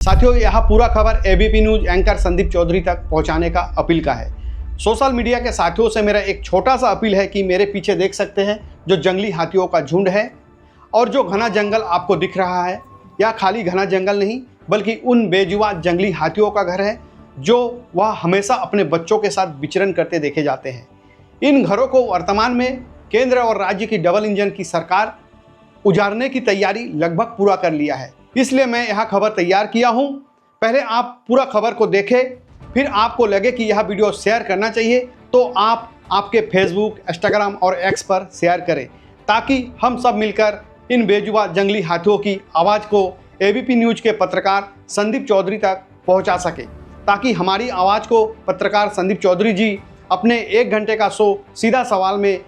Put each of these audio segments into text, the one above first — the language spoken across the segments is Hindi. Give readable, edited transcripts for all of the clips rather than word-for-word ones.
साथियों, यह पूरा खबर एबीपी न्यूज एंकर संदीप चौधरी तक पहुंचाने का अपील का है। सोशल मीडिया के साथियों से मेरा एक छोटा सा अपील है कि मेरे पीछे देख सकते हैं जो जंगली हाथियों का झुंड है और जो घना जंगल आपको दिख रहा है, यह खाली घना जंगल नहीं बल्कि उन बेजुबां जंगली हाथियों का घर है जो वह हमेशा अपने बच्चों के साथ विचरण करते देखे जाते हैं। इन घरों को वर्तमान में केंद्र और राज्य की डबल इंजन की सरकार उजाड़ने की तैयारी लगभग पूरा कर लिया है। इसलिए मैं यह खबर तैयार किया हूं। पहले आप पूरा खबर को देखें, फिर आपको लगे कि यह वीडियो शेयर करना चाहिए तो आप आपके फेसबुक, इंस्टाग्राम और एक्स पर शेयर करें ताकि हम सब मिलकर इन बेजुबां जंगली हाथियों की आवाज़ को एबीपी न्यूज के पत्रकार संदीप चौधरी तक पहुंचा सके, ताकि हमारी आवाज़ को पत्रकार संदीप चौधरी जी अपने 1 घंटे का शो सीधा सवाल में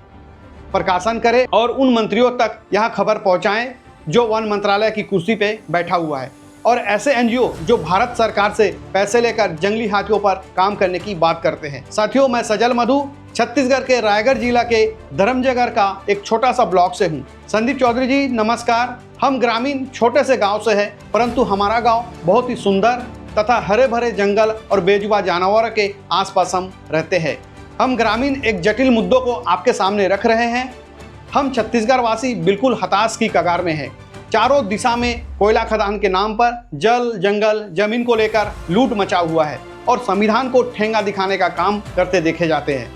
प्रकाशन करें और उन मंत्रियों तक यह खबर पहुंचाएं जो वन मंत्रालय की कुर्सी पे बैठा हुआ है और ऐसे एनजीओ जो भारत सरकार से पैसे लेकर जंगली हाथियों पर काम करने की बात करते हैं। साथियों, मैं सजल मधु छत्तीसगढ़ के रायगढ़ जिला के धर्मजयगढ़ का एक छोटा सा ब्लॉक से हूँ। संदीप चौधरी जी नमस्कार। हम ग्रामीण छोटे से गाँव से हैं, परंतु हमारा गाँव बहुत ही सुंदर तथा हरे भरे जंगल और बेजुबां जानवर के आसपास हम रहते हैं। हम ग्रामीण एक जटिल मुद्दों को आपके सामने रख रहे हैं। हम छत्तीसगढ़ वासी बिल्कुल हताश की कगार में हैं। चारों दिशा में कोयला खदान के नाम पर जल, जंगल, जमीन को लेकर लूट मचा हुआ है और संविधान को ठेंगा दिखाने का काम करते देखे जाते हैं।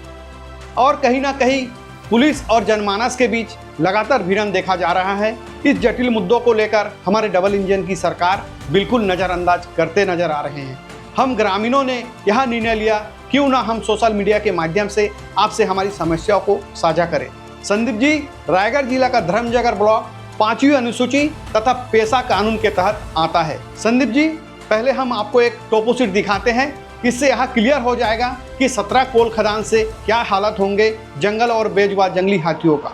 और कहीं ना कहीं पुलिस और जनमानस के बीच लगातार भिड़ंत देखा जा रहा है। इस जटिल मुद्दों को लेकर हमारे डबल इंजन की सरकार बिल्कुल नज़रअंदाज करते नजर आ रहे हैं। हम ग्रामीणों ने यह निर्णय लिया, क्यों ना हम सोशल मीडिया के माध्यम से आपसे हमारी समस्याओं को साझा करें। संदीप जी, रायगढ़ जिला का धर्मजयगढ़ ब्लॉक 5वीं अनुसूची तथा पेशा कानून के तहत आता है। संदीप जी, पहले हम आपको एक टोपोशीट दिखाते हैं, इससे यह क्लियर हो जाएगा कि 17 कोल खदान से क्या हालत होंगे जंगल और बेजुबां जंगली हाथियों का।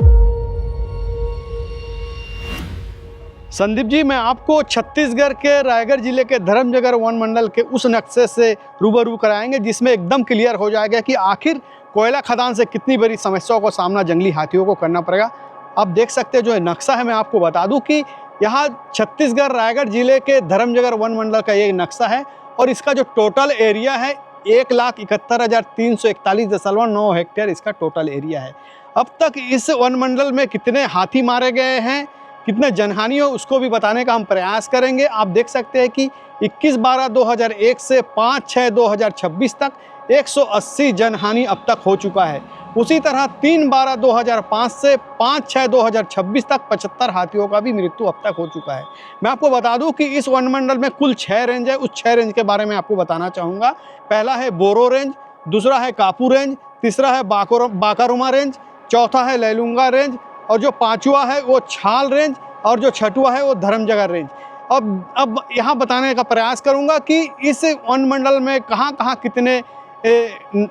संदीप जी, मैं आपको छत्तीसगढ़ के रायगढ़ जिले के धर्मजयगढ़ वन मंडल के उस नक्शे से रूबरू कराएंगे जिसमें एकदम क्लियर हो जाएगा कि आखिर कोयला खदान से कितनी बड़ी समस्याओं का सामना जंगली हाथियों को करना पड़ेगा। आप देख सकते हैं जो नक्शा है, मैं आपको बता दूं कि यहाँ छत्तीसगढ़ रायगढ़ जिले के धर्मजयगढ़ वन मंडल का ये नक्शा है और इसका जो टोटल एरिया है 1,71,341.9 हेक्टेयर इसका टोटल एरिया है। अब तक इस वन मंडल में कितने हाथी मारे गए हैं, कितने जनहानि हो, उसको भी बताने का हम प्रयास करेंगे। आप देख सकते हैं कि 21/12/2001 से 5/6/2026 तक 180 जनहानि अब तक हो चुका है। उसी तरह 3/12/2005 से 5/6/2026 तक 75 हाथियों का भी मृत्यु अब तक हो चुका है। मैं आपको बता दूं कि इस वन मंडल में कुल 6 रेंज है। उस 6 रेंज के बारे में आपको बताना चाहूँगा। पहला है बोरो रेंज, दूसरा है कापू रेंज, तीसरा है बाकारुमा रेंज, चौथा है लैलूंगा रेंज और जो 5वां है वो छाल रेंज और जो 6वां है वो धर्मजयगढ़ रेंज। अब यहाँ बताने का प्रयास करूँगा कि इस वन मंडल में कहाँ कहाँ कितने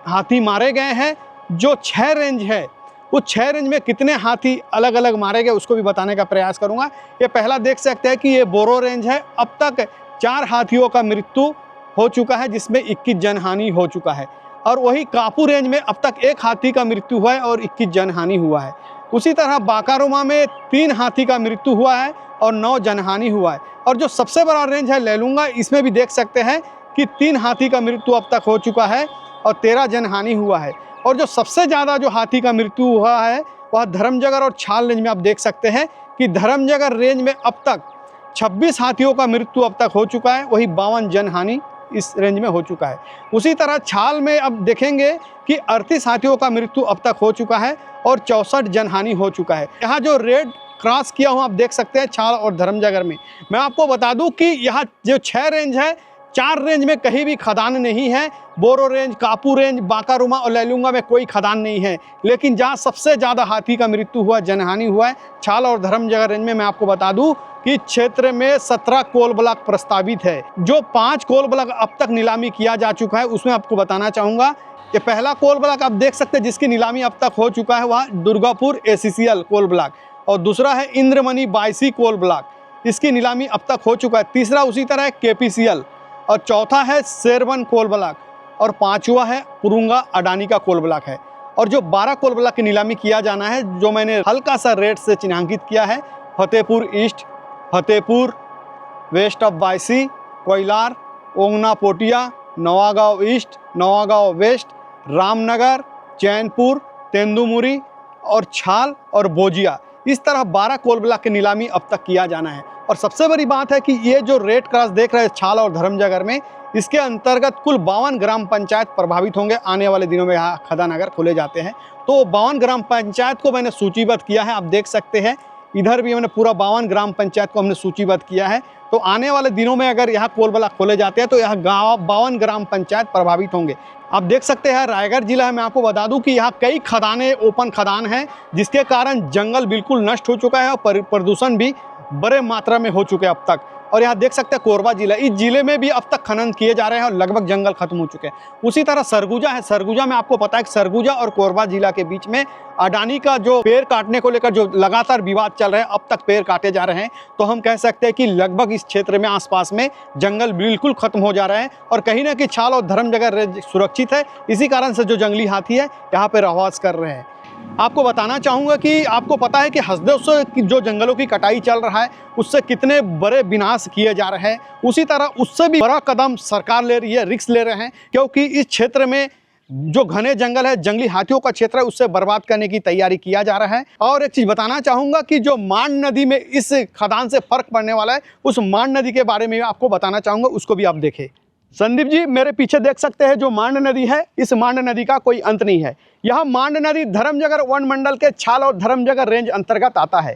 हाथी मारे गए हैं। जो 6 रेंज है उस 6 रेंज में कितने हाथी अलग अलग मारे गए उसको भी बताने का प्रयास करूंगा। ये पहला देख सकते हैं कि ये बोरो रेंज है। अब तक 4 हाथियों का मृत्यु हो चुका है जिसमें 21 जनहानि हो चुका है। और वही कापू रेंज में अब तक 1 हाथी का मृत्यु हुआ है और 21 जनहानि हुआ है। उसी तरह बाकारुमा में 3 हाथी का मृत्यु हुआ है और 9 जनहानि हुआ है। और जो सबसे बड़ा रेंज है लैलूंगा, इसमें भी देख सकते हैं कि 3 हाथी का मृत्यु अब तक हो चुका है और 13 जनहानि हुआ है। और जो सबसे ज़्यादा जो हाथी का मृत्यु हुआ है वह धर्मजयगढ़ और छाल रेंज में आप देख सकते हैं कि धर्मजयगढ़ रेंज में अब तक 26 हाथियों का मृत्यु अब तक हो चुका है, वही 52 जनहानि इस रेंज में हो चुका है। उसी तरह छाल में अब देखेंगे कि 38 हाथियों का मृत्यु अब तक हो चुका है और 64 जनहानि हो चुका है। यहाँ जो रेड क्रॉस किया हूँ आप देख सकते हैं छाल और धर्मजयगढ़ में। मैं आपको बता दूँ कि यहाँ जो 6 रेंज है, 4 रेंज में कहीं भी खदान नहीं है। बोरो रेंज, कापू रेंज, बाकारुमा और लैलूंगा में कोई खदान नहीं है। लेकिन जहाँ सबसे ज़्यादा हाथी का मृत्यु हुआ, जनहानि हुआ है, छाल और धर्मजयगढ़ रेंज में। मैं आपको बता दूं कि क्षेत्र में 17 कोल ब्लॉक प्रस्तावित है। जो 5 कोल ब्लॉक अब तक नीलामी किया जा चुका है उसमें आपको बताना चाहूँगा कि पहला कोल ब्लॉक आप देख सकते हैं जिसकी नीलामी अब तक हो चुका है वह दुर्गापुर ACCL कोल ब्लॉक और दूसरा है इंद्रमणि बायसी कोल ब्लॉक, इसकी नीलामी अब तक हो चुका है। तीसरा उसी तरह है KPCL और चौथा है शेरवन कोल ब्लॉक और 5वां है पुरुंगा अडानी का कोल ब्लॉक है। और जो 12 कोल ब्लॉक की नीलामी किया जाना है, जो मैंने हल्का सा रेट से चिन्हांकित किया है, Fatehpur east, Fatehpur, west of Baisi, Koylar, Ongna Potiya, Navagaon east, Navagaon west, Ramnagar, Chainpur, Tendumuri और छाल और बोजिया, इस तरह 12 कोल ब्लॉक की नीलामी अब तक किया जाना है। और सबसे बड़ी बात है कि ये जो रेड क्रॉस देख रहे हैं छाल और धर्मजगर में, इसके अंतर्गत कुल 52 ग्राम पंचायत प्रभावित होंगे। आने वाले दिनों में यहाँ खदान अगर खोले जाते हैं तो 52 ग्राम पंचायत को मैंने सूचीबद्ध किया है। आप देख सकते हैं इधर भी मैंने पूरा 52 ग्राम पंचायत को हमने सूचीबद्ध किया है। तो आने वाले दिनों में अगर यहाँ कोल ब्लॉक खोले जाते हैं तो यहाँ 52 ग्राम पंचायत प्रभावित होंगे। आप देख सकते हैं रायगढ़ जिला है, मैं आपको बता दूं कि यहाँ कई खदानें ओपन खदान हैं, जिसके कारण जंगल बिल्कुल नष्ट हो चुका है और प्रदूषण भी बड़े मात्रा में हो चुके हैं अब तक। और यहाँ देख सकते हैं कोरबा जिला, इस जिले में भी अब तक खनन किए जा रहे हैं और लगभग जंगल खत्म हो चुके हैं। उसी तरह सरगुजा है, सरगुजा में आपको पता है कि सरगुजा और कोरबा जिला के बीच में अडानी का जो पेड़ काटने को लेकर जो लगातार विवाद चल रहे हैं, अब तक पेड़ काटे जा रहे हैं। तो हम कह सकते हैं कि लगभग इस क्षेत्र में आसपास में जंगल बिल्कुल खत्म हो जा रहे हैं और कहीं ना कहीं छाल और धर्मजगर सुरक्षित है। इसी कारण से जो जंगली हाथी है यहाँ पे रहवास कर रहे हैं। आपको बताना चाहूँगा कि आपको पता है कि हसदेव से जो जंगलों की कटाई चल रहा है उससे कितने बड़े विनाश किए जा रहे हैं, उसी तरह उससे भी बड़ा कदम सरकार ले रही है, रिस्क ले रहे हैं, क्योंकि इस क्षेत्र में जो घने जंगल है, जंगली हाथियों का क्षेत्र है, उससे बर्बाद करने की तैयारी किया जा रहा है। और एक चीज़ बताना चाहूँगा कि जो मान नदी में इस खदान से फर्क पड़ने वाला है, उस मान नदी के बारे में आपको बताना चाहूँगा, उसको भी आप देखें। संदीप जी मेरे पीछे देख सकते हैं जो मांड नदी है, इस मांड नदी का कोई अंत नहीं है। यह मांड नदी धर्मजगर वन मंडल के छाल और धर्मजगर रेंज अंतर्गत आता है।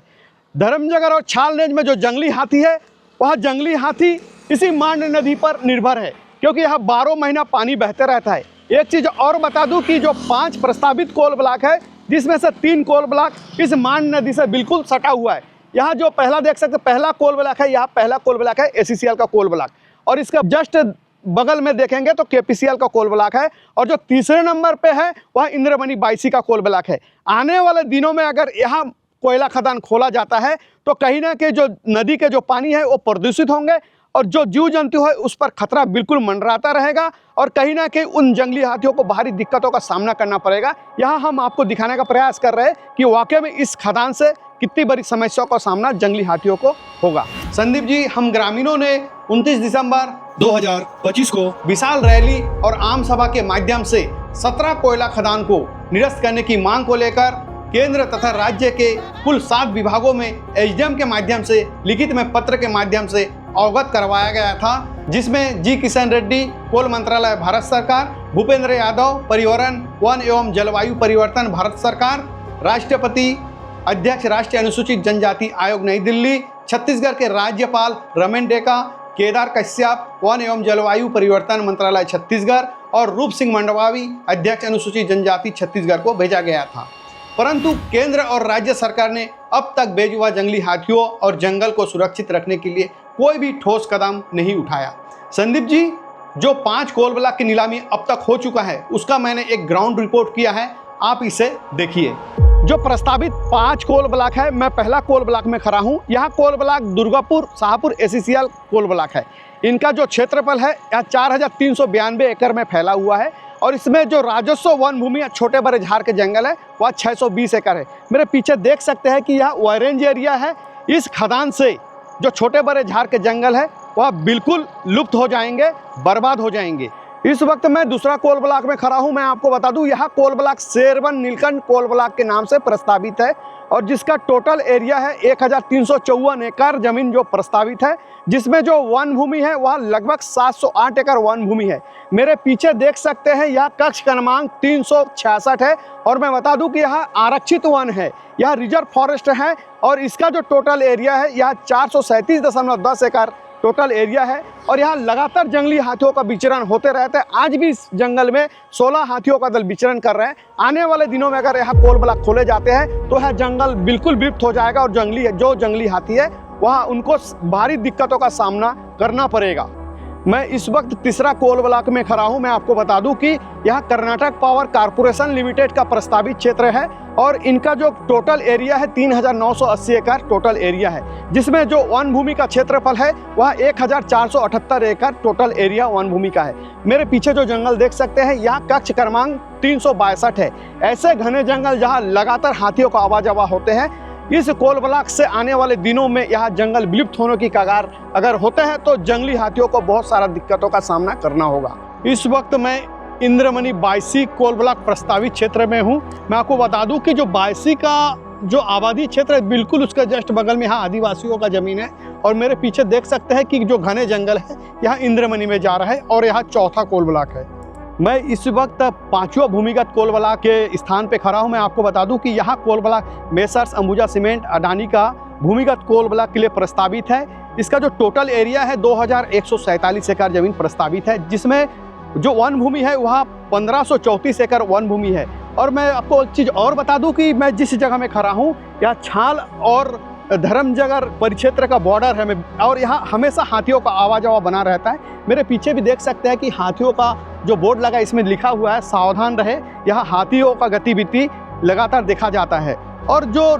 धर्मजगर और छाल रेंज में जो जंगली हाथी है, वह जंगली हाथी इसी मांड नदी पर निर्भर है, क्योंकि यह 12 महीना पानी बहते रहता है। एक चीज़ और बता दूं कि जो 5 प्रस्तावित कोल ब्लॉक है, जिसमें से 3 कोल ब्लॉक इस मांड नदी से बिल्कुल सटा हुआ है। यहाँ जो पहला देख सकते पहला कोल ब्लॉक है, यहाँ पहला कोल ब्लॉक है ACCL का कोल ब्लॉक, और इसका जस्ट बगल में देखेंगे तो KPCL का कोल ब्लॉक है, और जो तीसरे नंबर पे है वह इंद्रमणि बाईसी का कोल ब्लॉक है। आने वाले दिनों में अगर यहाँ कोयला खदान खोला जाता है तो कहीं ना कहीं जो नदी के जो पानी है वो प्रदूषित होंगे और जो जीव जंतु है उस पर खतरा बिल्कुल मंडराता रहेगा, और कहीं ना कहीं उन जंगली हाथियों को बाहरी दिक्कतों का सामना करना पड़ेगा। यहाँ हम आपको दिखाने का प्रयास कर रहे हैं कि वाकई में इस खदान से कितनी बड़ी समस्याओं का सामना जंगली हाथियों को होगा। संदीप जी, हम ग्रामीणों ने 29 दिसंबर 2025 को विशाल रैली और आम सभा के माध्यम से 17 कोयला खदान को निरस्त करने की मांग को लेकर केंद्र तथा राज्य के कुल 7 विभागों में SDM के माध्यम से लिखित में पत्र के माध्यम से अवगत करवाया गया था, जिसमें जी किशन रेड्डी, कोल मंत्रालय भारत सरकार, भूपेंद्र यादव, पर्यावरण वन एवं जलवायु परिवर्तन भारत सरकार, राष्ट्रपति अध्यक्ष राष्ट्रीय अनुसूचित जनजाति आयोग नई दिल्ली, छत्तीसगढ़ के राज्यपाल रमेन डेका, केदार कश्यप, वन एवं जलवायु परिवर्तन मंत्रालय छत्तीसगढ़ और रूप सिंह मंडवावी, अध्यक्ष अनुसूचित जनजाति छत्तीसगढ़ को भेजा गया था। परंतु केंद्र और राज्य सरकार ने अब तक बेजुबान जंगली हाथियों और जंगल को सुरक्षित रखने के लिए कोई भी ठोस कदम नहीं उठाया। संदीप जी, जो 5 कोल ब्लॉक की नीलामी अब तक हो चुका है उसका मैंने एक ग्राउंड रिपोर्ट किया है, आप इसे देखिए। जो प्रस्तावित 5 कोल ब्लॉक है, मैं पहला कोल ब्लॉक में खड़ा हूँ। यहाँ coal block Durgapur Shahpur ACCL coal block है। इनका जो क्षेत्रफल है यह 4392 एकड़ में फैला हुआ है, और इसमें जो राजस्व वन भूमि या छोटे बड़े झाड़ के जंगल है वह 620 एकड़ है। मेरे पीछे देख सकते हैं कि यह ऑरेंज एरिया है। इस खदान से जो छोटे बड़े झाड़ के जंगल है वह बिल्कुल लुप्त हो जाएंगे, बर्बाद हो जाएंगे। इस वक्त मैं दूसरा कोल ब्लॉक में खड़ा हूं। मैं आपको बता दूं यह coal block Sherwan Neelkanth coal block के नाम से प्रस्तावित है, और जिसका टोटल एरिया है 1354 एकड़ जमीन जो प्रस्तावित है, जिसमें जो वन भूमि है वह लगभग 708 एकड़ वन भूमि है। मेरे पीछे देख सकते हैं यह कक्ष क्रमांक 366 है, और मैं बता दूं कि यह आरक्षित वन है, यह रिजर्व फॉरेस्ट है, और इसका जो टोटल एरिया है यह 437.10 एकड़ टोटल एरिया है। और यहाँ लगातार जंगली हाथियों का विचरण होते रहते हैं। आज भी इस जंगल में 16 हाथियों का दल विचरण कर रहे हैं। आने वाले दिनों में अगर यहाँ कोल ब्लॉक खोले जाते हैं तो यह जंगल बिल्कुल विलुप्त हो जाएगा, और जो जंगली हाथी है वह उनको भारी दिक्कतों का सामना करना पड़ेगा। मैं इस वक्त तीसरा कोल ब्लॉक में खड़ा हूँ। मैं आपको बता दूं कि यह कर्नाटक पावर कारपोरेशन लिमिटेड का प्रस्तावित क्षेत्र है, और इनका जो टोटल एरिया है 3980 एकड़ टोटल एरिया है, जिसमें जो वन भूमि का क्षेत्रफल है वह 1478 एकड़ टोटल एरिया वन भूमि का है। मेरे पीछे जो जंगल देख सकते हैं यहाँ कक्ष क्रमांक 362 है। ऐसे घने जंगल जहाँ लगातार हाथियों का आवाजावा होते हैं, इस कोल ब्लॉक से आने वाले दिनों में यहाँ जंगल विलुप्त होने की कगार अगर होते हैं तो जंगली हाथियों को बहुत सारा दिक्कतों का सामना करना होगा। इस वक्त मैं इंद्रमणि 82 कोल ब्लॉक प्रस्तावित क्षेत्र में हूँ। मैं आपको बता दूं कि जो 82 का जो आबादी क्षेत्र है बिल्कुल उसका जस्ट बगल में यहाँ आदिवासियों का जमीन है और मेरे पीछे देख सकते हैं कि जो घने जंगल है यहाँ इंद्रमणि में जा रहा है और यहाँ चौथा कोल ब्लॉक है। मैं इस वक्त 5वां भूमिगत कोल ब्लॉक के स्थान पे खड़ा हूँ। मैं आपको बता दूं कि यहाँ coal block Messrs Ambuja cement Adani का भूमिगत कोल ब्लॉक के लिए प्रस्तावित है। इसका जो टोटल एरिया है 2147 एकड़ जमीन प्रस्तावित है, जिसमें जो वन भूमि है वह 1534 एकड़ वन भूमि है। और मैं आपको एक चीज़ और बता दूं कि मैं जिस जगह में खड़ा हूँ यहाँ छाल और धर्मजगर परिक्षेत्र का बॉर्डर है और यहाँ हमेशा हाथियों का आवाजावा बना रहता है। मेरे पीछे भी देख सकते हैं कि हाथियों का जो बोर्ड लगा इसमें लिखा हुआ है सावधान रहे, यहाँ हाथियों का गतिविधि लगातार देखा जाता है। और जो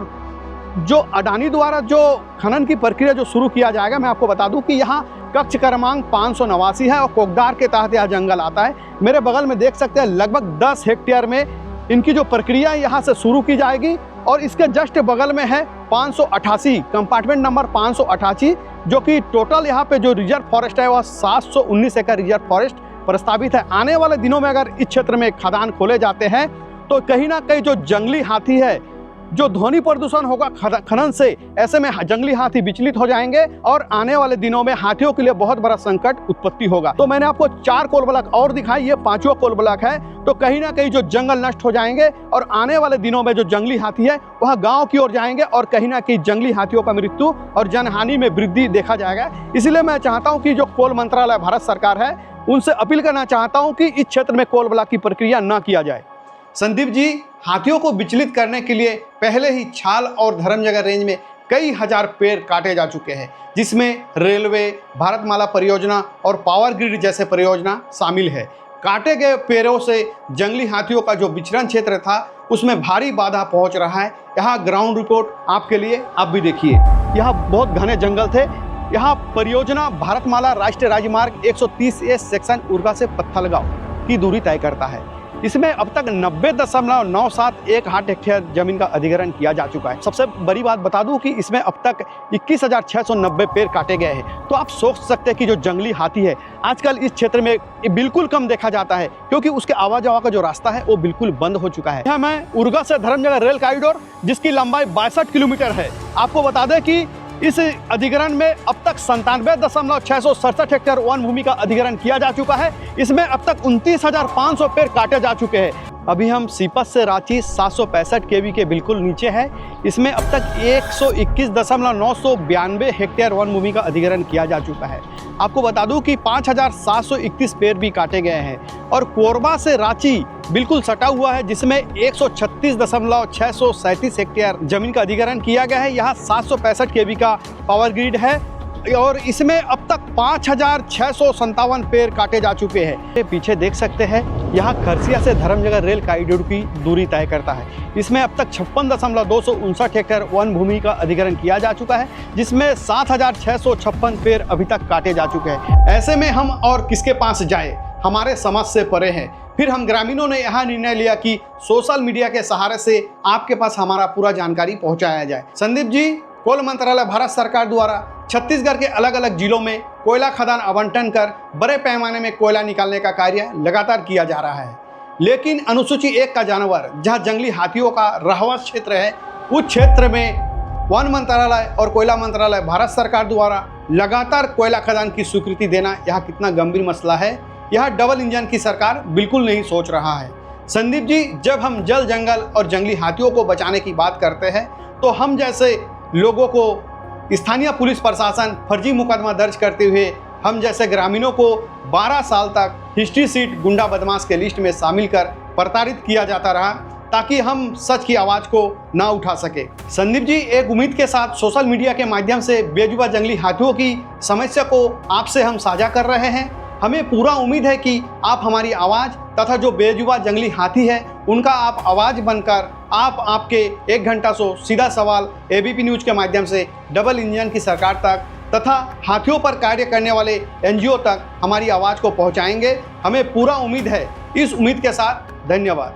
अडानी द्वारा जो खनन की प्रक्रिया जो शुरू किया जाएगा, मैं आपको बता दूं कि यहाँ कक्ष क्रमांक 589 है और कोकदार के तहत यह जंगल आता है। मेरे बगल में देख सकते हैं लगभग 10 हेक्टेयर में इनकी जो प्रक्रिया यहाँ से शुरू की जाएगी और इसके जस्ट बगल में है 588 कंपार्टमेंट नंबर 588, जो कि टोटल यहाँ पे जो रिजर्व फॉरेस्ट है वह 719 एकड़ रिजर्व फॉरेस्ट प्रस्तावित है। आने वाले दिनों में अगर इस क्षेत्र में खदान खोले जाते हैं तो कहीं ना कहीं जो जंगली हाथी है, जो ध्वनि प्रदूषण होगा खनन से, ऐसे में जंगली हाथी विचलित हो जाएंगे और आने वाले दिनों में हाथियों के लिए बहुत बड़ा संकट उत्पत्ति होगा। तो मैंने आपको 4 कोल ब्लॉक और दिखाई, ये 5वां कोल ब्लॉक है। तो कहीं ना कहीं जो जंगल नष्ट हो जाएंगे और आने वाले दिनों में जो जंगली हाथी है वह गांव की ओर जाएंगे और कहीं ना कहीं जंगली हाथियों का मृत्यु और जनहानि में वृद्धि देखा जाएगा। इसलिए मैं चाहता हूँ कि जो कोल मंत्रालय भारत सरकार है उनसे अपील करना चाहता हूँ कि इस क्षेत्र में कोल ब्लॉक की प्रक्रिया न किया जाए। संदीप जी, हाथियों को विचलित करने के लिए पहले ही छाल और धर्मजगर रेंज में कई हजार पेड़ काटे जा चुके हैं, जिसमें रेलवे, भारतमाला परियोजना और पावर ग्रिड जैसे परियोजना शामिल है। काटे गए पेड़ों से जंगली हाथियों का जो विचरण क्षेत्र था उसमें भारी बाधा पहुंच रहा है। यहाँ ग्राउंड रिपोर्ट आपके लिए, आप भी देखिए। यहाँ बहुत घने जंगल थे। यहाँ परियोजना भारतमाला राष्ट्रीय राजमार्ग 130A सेक्शन उर्गा से पत्थलगांव की दूरी तय करता है। इसमें अब तक 90.971 हेक्टेयर जमीन का अधिग्रहण किया जा चुका है। सबसे बड़ी बात बता दूं कि इसमें अब तक 21,690 पेड़ काटे गए हैं। तो आप सोच सकते हैं कि जो जंगली हाथी है आजकल इस क्षेत्र में बिल्कुल कम देखा जाता है, क्योंकि उसके आवाजाही का जो रास्ता है वो बिल्कुल बंद हो चुका है। यहाँ मैं उर्गा से धर्मजगर रेल कॉरिडोर, जिसकी लंबाई 62 किलोमीटर है, आपको बता दें कि इस अधिग्रहण में अब तक 97.667 हेक्टेयर वन भूमि का अधिग्रहण किया जा चुका है। इसमें अब तक 29,500 पेड़ काटे जा चुके हैं। अभी हम सीपत से रांची 765 kV के बिल्कुल नीचे है। इसमें अब तक 121,992 हेक्टेयर वन भूमि का अधिग्रहण किया जा चुका है। आपको बता दूं कि 5,731 पेड़ भी काटे गए हैं और कोरबा से रांची बिल्कुल सटा हुआ है, जिसमें 136,637 हेक्टेयर जमीन का अधिग्रहण किया गया है। यहाँ 765 kV का पावर ग्रिड है और इसमें अब तक 5,657 पेड़ काटे जा चुके हैं। पीछे देख सकते हैं यहाँ खरसिया से धर्मजगर रेल कॉरिडोर की दूरी तय करता है। इसमें अब तक 56,259 हेक्टेयर वन भूमि का अधिग्रहण किया जा चुका है, जिसमें 7,656 पेड़ अभी तक काटे जा चुके हैं। ऐसे में हम और किसके पास जाए, हमारे समझ से परे हैं। फिर हम ग्रामीणों ने यह निर्णय लिया कि सोशल मीडिया के सहारे से आपके पास हमारा पूरा जानकारी पहुंचाया जाए। संदीप जी, कोल मंत्रालय भारत सरकार द्वारा छत्तीसगढ़ के अलग अलग जिलों में कोयला खदान आवंटन कर बड़े पैमाने में कोयला निकालने का कार्य लगातार किया जा रहा है, लेकिन अनुसूची 1 का जानवर, जहां जंगली हाथियों का रहवास क्षेत्र है, उस क्षेत्र में वन मंत्रालय और कोयला मंत्रालय भारत सरकार द्वारा लगातार कोयला खदान की स्वीकृति देना यह कितना गंभीर मसला है, यह डबल इंजन की सरकार बिल्कुल नहीं सोच रहा है। संदीप जी, जब हम जल जंगल और जंगली हाथियों को बचाने की बात करते हैं तो हम जैसे लोगों को स्थानीय पुलिस प्रशासन फर्जी मुकदमा दर्ज करते हुए हम जैसे ग्रामीणों को 12 साल तक हिस्ट्री सीट गुंडा बदमाश के लिस्ट में शामिल कर प्रताड़ित किया जाता रहा, ताकि हम सच की आवाज़ को ना उठा सके। संदीप जी, एक उम्मीद के साथ सोशल मीडिया के माध्यम से बेजुबान जंगली हाथियों की समस्या को आपसे हम साझा कर रहे हैं। हमें पूरा उम्मीद है कि आप हमारी आवाज़ तथा जो बेजुबान जंगली हाथी है उनका आप आवाज़ बनकर आप आपके 1 घंटा सो सीधा सवाल ABP न्यूज़ के माध्यम से डबल इंजन की सरकार तक तथा हाथियों पर कार्य करने वाले NGO तक हमारी आवाज़ को पहुंचाएंगे। हमें पूरा उम्मीद है। इस उम्मीद के साथ धन्यवाद।